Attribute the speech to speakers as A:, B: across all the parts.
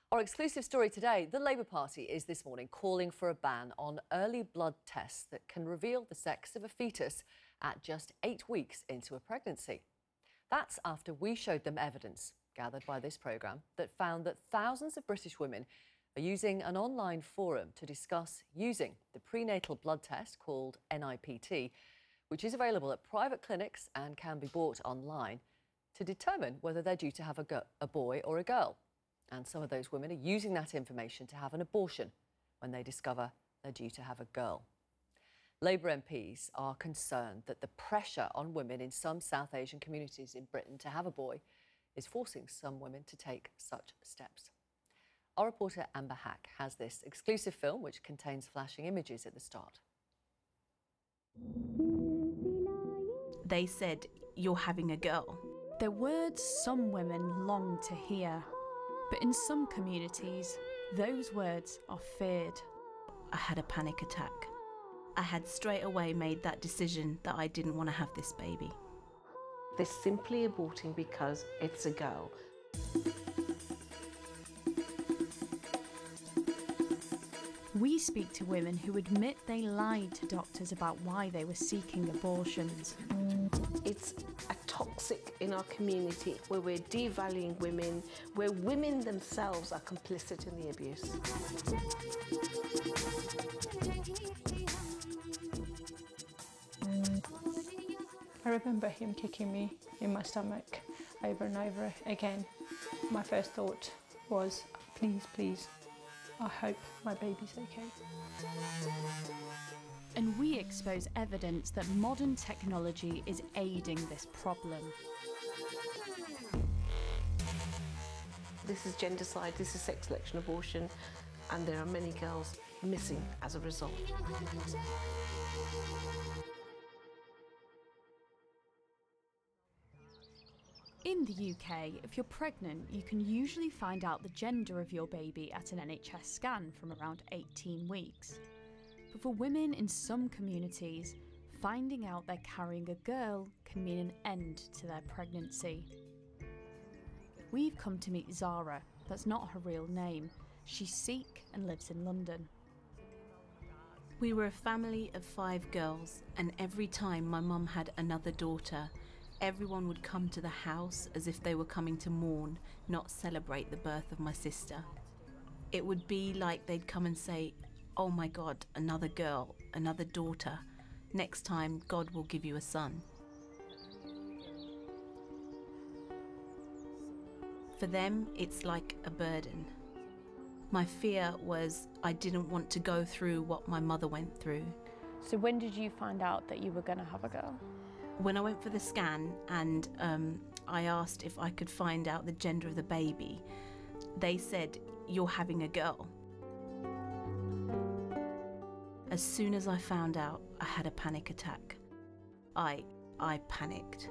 A: Our exclusive story today, the Labour Party is this morning calling for a ban on early blood tests that can reveal the sex of a fetus at just 8 weeks into a pregnancy. That's after we showed them evidence gathered by this programme that found that thousands of British women are using an online forum to discuss using the prenatal blood test called NIPT, which is available at private clinics and can be bought online, to determine whether they're due to have a boy or a girl. And some of those women are using that information to have an abortion when they discover they're due to have a girl. Labour MPs are concerned that the pressure on women in some South Asian communities in Britain to have a boy is forcing some women to take such steps. Our reporter Amber Hack has this exclusive film which contains flashing images at the start.
B: They said, "You're having a girl."
C: They're words some women long to hear. But in some communities, those words are feared.
B: I had a panic attack. I had straight away made that decision that I didn't want to have this baby.
D: They're simply aborting because it's a girl.
C: We speak to women who admit they lied to doctors about why they were seeking abortions.
D: It's toxic in our community where we're devaluing women, where women themselves are complicit in the abuse.
E: I remember him kicking me in my stomach over and over again. My first thought was, please, I hope my baby's okay.
C: And we expose evidence that modern technology is aiding this problem.
D: This is gendercide, this is sex selection abortion, and there are many girls missing as a result.
C: In the UK, if you're pregnant, you can usually find out the gender of your baby at an NHS scan from around 18 weeks. But for women in some communities, finding out they're carrying a girl can mean an end to their pregnancy. We've come to meet Zara. That's not her real name. She's Sikh and lives in London.
B: We were a family of 5 girls, and every time my mum had another daughter, everyone would come to the house as if they were coming to mourn, not celebrate the birth of my sister. It would be like they'd come and say, "Oh my God, another girl, another daughter. Next time, God will give you a son." For them, it's like a burden. My fear was I didn't want to go through what my mother went through.
E: So when did you find out that you were going to have a girl?
B: When I went for the scan and I asked if I could find out the gender of the baby, they said, "You're having a girl." As soon as I found out, I had a panic attack. I panicked.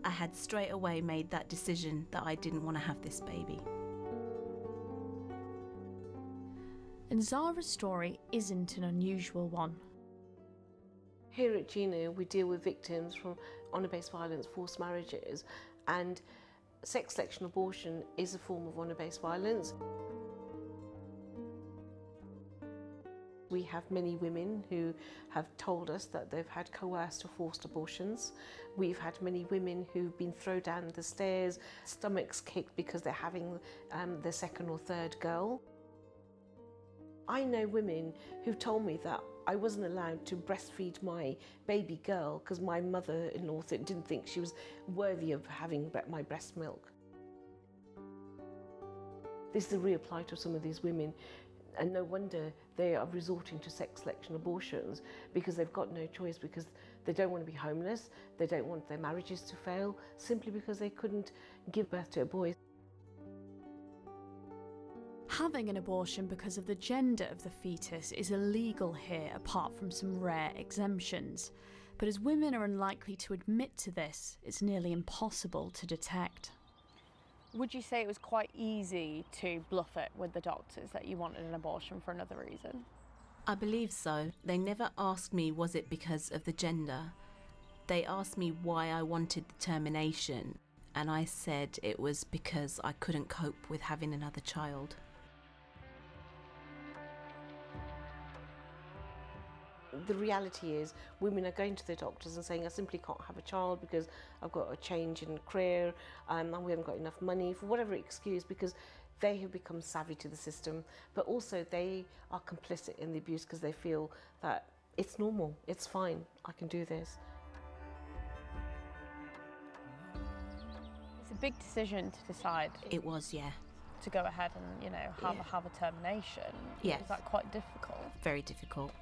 B: I had straight away made that decision that I didn't want to have this baby.
C: And Zara's story isn't an unusual one.
D: Here at Gina, we deal with victims from honour-based violence, forced marriages, and sex selection abortion is a form of honour-based violence. We have many women who have told us that they've had coerced or forced abortions. We've had many women who've been thrown down the stairs, stomachs kicked because they're having their second or third girl. I know women who've told me that I wasn't allowed to breastfeed my baby girl because my mother-in-law didn't think she was worthy of having my breast milk. This is the real plight of some of these women. And no wonder they are resorting to sex selection abortions, because they've got no choice, because they don't want to be homeless, they don't want their marriages to fail, simply because they couldn't give birth to a boy.
C: Having an abortion because of the gender of the fetus is illegal here, apart from some rare exemptions. But as women are unlikely to admit to this, it's nearly impossible to detect.
E: Would you say it was quite easy to bluff it with the doctors that you wanted an abortion for another reason?
B: I believe so. They never asked me was it because of the gender. They asked me why I wanted the termination, and I said it was because I couldn't cope with having another child.
D: The reality is women are going to their doctors and saying, I simply can't have a child because I've got a change in career and we haven't got enough money, for whatever excuse, because they have become savvy to the system, but also they are complicit in the abuse because they feel that it's normal, it's fine, I can do this.
C: It's a big decision to decide.
B: It was, yeah.
C: To go ahead and, you know, have a termination.
B: Yeah.
C: Is that quite difficult?
B: Very difficult.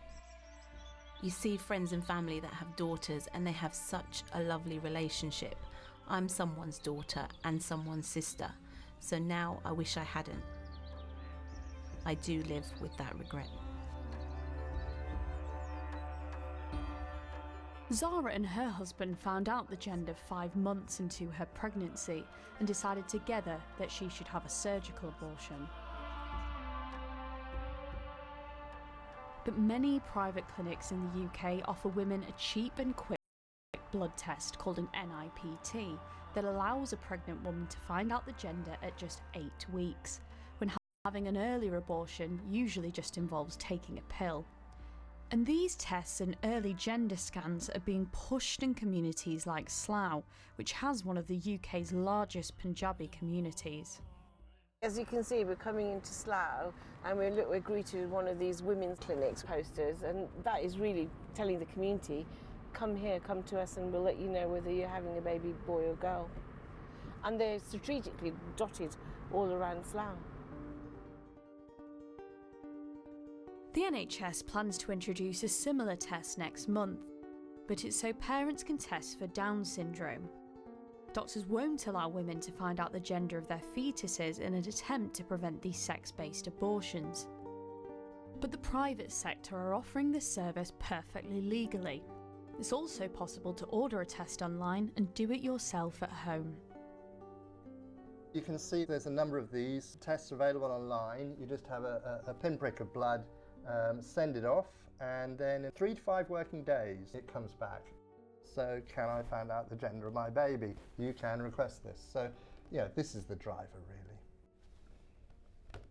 B: You see friends and family that have daughters and they have such a lovely relationship. I'm someone's daughter and someone's sister, so now I wish I hadn't. I do live with that regret.
C: Zara and her husband found out the gender 5 months into her pregnancy and decided together that she should have a surgical abortion. But many private clinics in the UK offer women a cheap and quick blood test called an NIPT that allows a pregnant woman to find out the gender at just 8 weeks, when having an earlier abortion usually just involves taking a pill. And these tests and early gender scans are being pushed in communities like Slough, which has one of the UK's largest Punjabi communities.
D: As you can see, we're coming into Slough and we're greeted with one of these women's clinics posters, and that is really telling the community, come here, come to us and we'll let you know whether you're having a baby boy or girl. And they're strategically dotted all around Slough.
C: The NHS plans to introduce a similar test next month, but it's so parents can test for Down syndrome. Doctors won't allow women to find out the gender of their fetuses in an attempt to prevent these sex-based abortions. But the private sector are offering this service perfectly legally. It's also possible to order a test online and do it yourself at home.
F: You can see there's a number of these tests available online. You just have a pinprick of blood, send it off, and then in 3 to 5 working days it comes back. So, can I find out the gender of my baby? You can request this. So, yeah, this is the driver, really.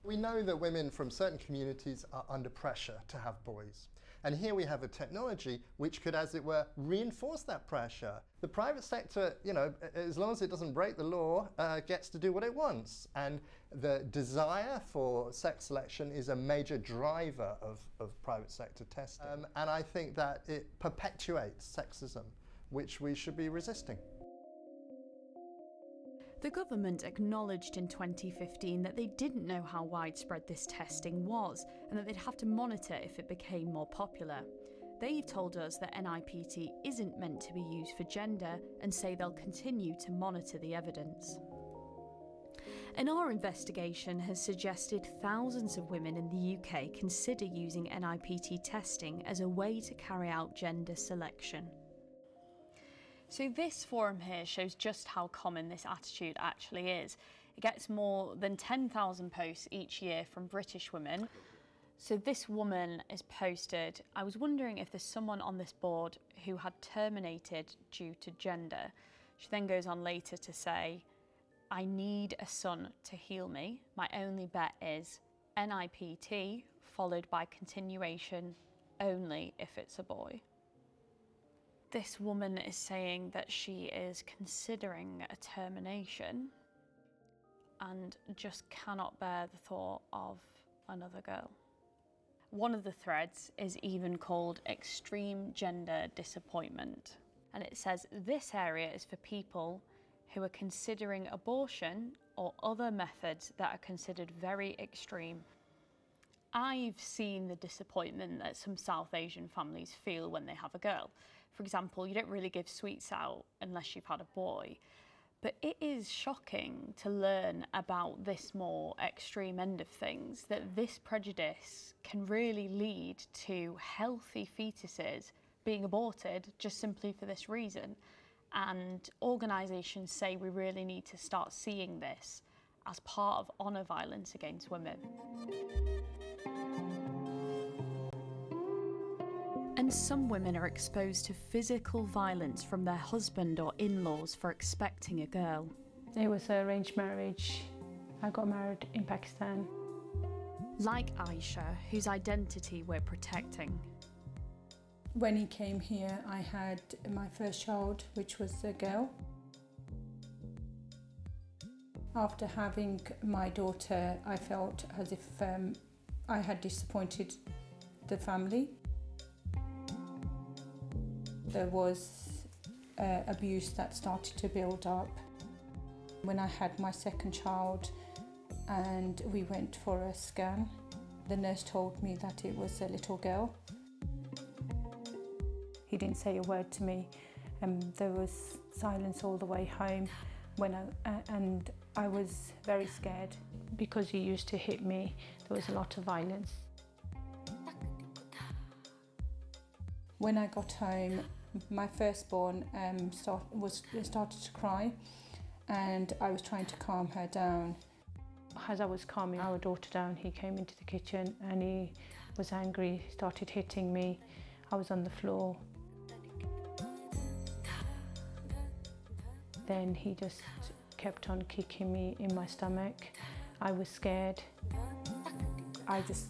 F: We know that women from certain communities are under pressure to have boys. And here we have a technology which could, as it were, reinforce that pressure. The private sector, you know, as long as it doesn't break the law, gets to do what it wants. And the desire for sex selection is a major driver of private sector testing. And I think that it perpetuates sexism, which we should be resisting.
C: The government acknowledged in 2015 that they didn't know how widespread this testing was and that they'd have to monitor if it became more popular. They've told us that NIPT isn't meant to be used for gender and say they'll continue to monitor the evidence. And our investigation has suggested thousands of women in the UK consider using NIPT testing as a way to carry out gender selection. So this forum here shows just how common this attitude actually is. It gets more than 10,000 posts each year from British women. So this woman is posted, I was wondering if there's someone on this board who had terminated due to gender. She then goes on later to say, I need a son to heal me. My only bet is NIPT followed by continuation only if it's a boy. This woman is saying that she is considering a termination and just cannot bear the thought of another girl. One of the threads is even called extreme gender disappointment. And it says this area is for people who are considering abortion or other methods that are considered very extreme. I've seen the disappointment that some South Asian families feel when they have a girl. For example, you don't really give sweets out unless you've had a boy. But it is shocking to learn about this more extreme end of things, that this prejudice can really lead to healthy fetuses being aborted just simply for this reason. And organisations say we really need to start seeing this as part of honour violence against women. And some women are exposed to physical violence from their husband or in-laws for expecting a girl.
E: It was an arranged marriage. I got married in Pakistan.
C: Like Aisha, whose identity we're protecting.
E: When he came here, I had my first child, which was a girl. After having my daughter, I felt as if I had disappointed the family. There was abuse that started to build up. When I had my second child and we went for a scan, the nurse told me that it was a little girl. He didn't say a word to me. There was silence all the way home and I was very scared because he used to hit me. There was a lot of violence. When I got home, my firstborn started to cry, and I was trying to calm her down. As I was calming our daughter down, he came into the kitchen and he was angry, started hitting me. I was on the floor. Then he just kept on kicking me in my stomach. I was scared. I just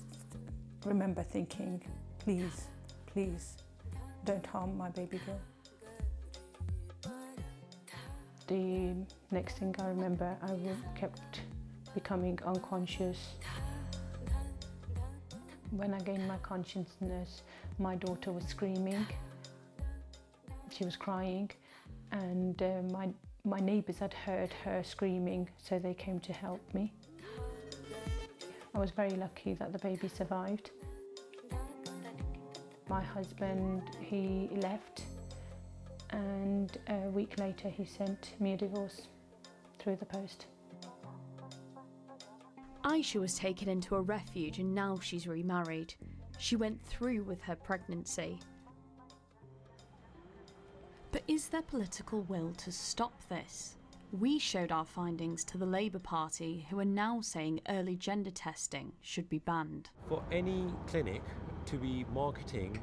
E: remember thinking, please, please, don't harm my baby girl. The next thing I remember, I kept becoming unconscious. When I gained my consciousness, my daughter was screaming. She was crying, and my neighbours had heard her screaming, so they came to help me. I was very lucky that the baby survived. My husband, he left, and a week later he sent me a divorce through the post.
C: Aisha was taken into a refuge and now she's remarried. She went through with her pregnancy. But is there political will to stop this? We showed our findings to the Labour Party, who are now saying early gender testing should be banned.
G: For any clinic to be marketing,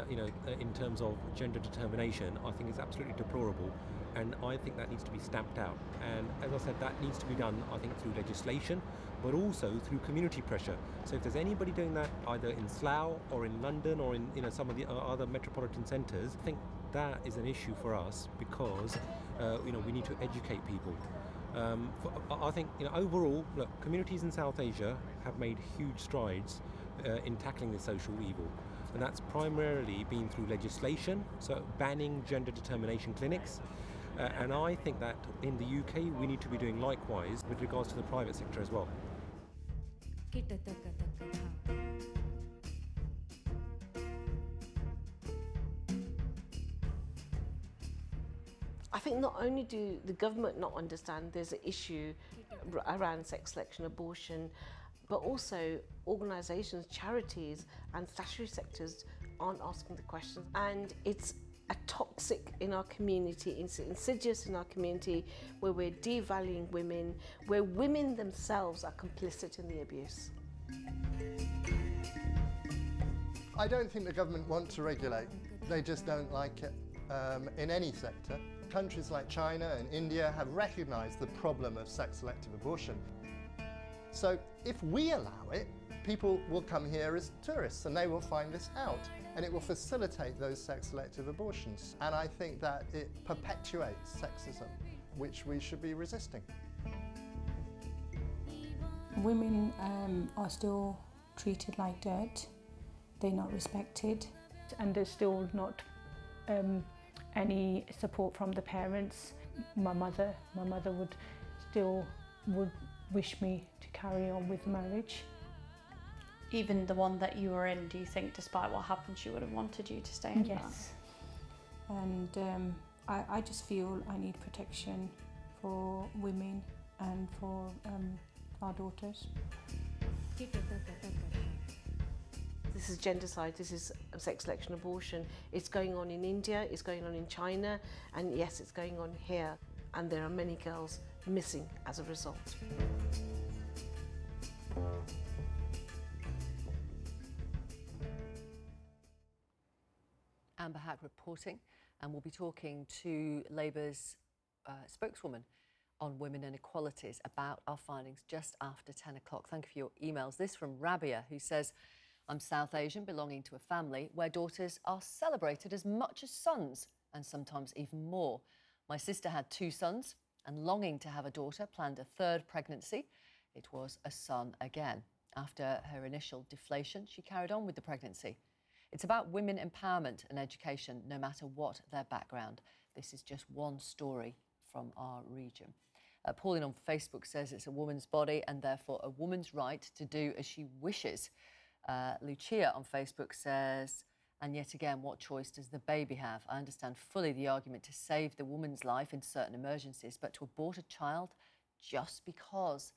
G: in terms of gender determination, I think is absolutely deplorable, and I think that needs to be stamped out. And as I said, that needs to be done, I think, through legislation, but also through community pressure. So if there's anybody doing that, either in Slough or in London or in some of the other metropolitan centres, I think that is an issue for us because we need to educate people. I think overall, look, communities in South Asia have made huge strides in tackling this social evil, and that's primarily been through legislation, so banning gender determination clinics. And I think that in the UK we need to be doing likewise with regards to the private sector as well.
D: I think not only do the government not understand there's an issue around sex selection, abortion, but also organisations, charities and statutory sectors aren't asking the questions. And it's a toxic in our community, it's insidious in our community, where we're devaluing women, where women themselves are complicit in the abuse.
F: I don't think the government want to regulate. They just don't like it in any sector. Countries like China and India have recognised the problem of sex-selective abortion. So if we allow it, people will come here as tourists and they will find this out, and it will facilitate those sex-selective abortions. And I think that it perpetuates sexism, which we should be resisting.
E: Women are still treated like dirt. They're not respected, and there's still not any support from the parents. My mother would wish me to carry on with marriage.
B: Even the one that you were in, do you think, despite what happened, she would have wanted you to stay in that?
E: Yes. And I just feel I need protection for women and for our daughters.
D: This is gendercide, this is sex selection abortion. It's going on in India, it's going on in China, and yes, it's going on here. And there are many girls missing as a result.
A: Amber Hack reporting, and we'll be talking to Labour's spokeswoman on women and equalities about our findings just after 10 o'clock. Thank you for your emails. This from Rabia, who says, I'm South Asian, belonging to a family where daughters are celebrated as much as sons, and sometimes even more. My sister had 2 sons and, longing to have a daughter, planned a 3rd pregnancy. It was a son again. After her initial deflation, she carried on with the pregnancy. It's about women empowerment and education, no matter what their background. This is just one story from our region. Pauline on Facebook says it's a woman's body and therefore a woman's right to do as she wishes. Lucia on Facebook says, and yet again, what choice does the baby have? I understand fully the argument to save the woman's life in certain emergencies, but to abort a child just because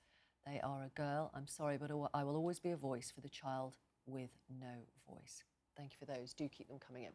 A: they are a girl, I'm sorry, but I will always be a voice for the child with no voice. Thank you for those. Do keep them coming in.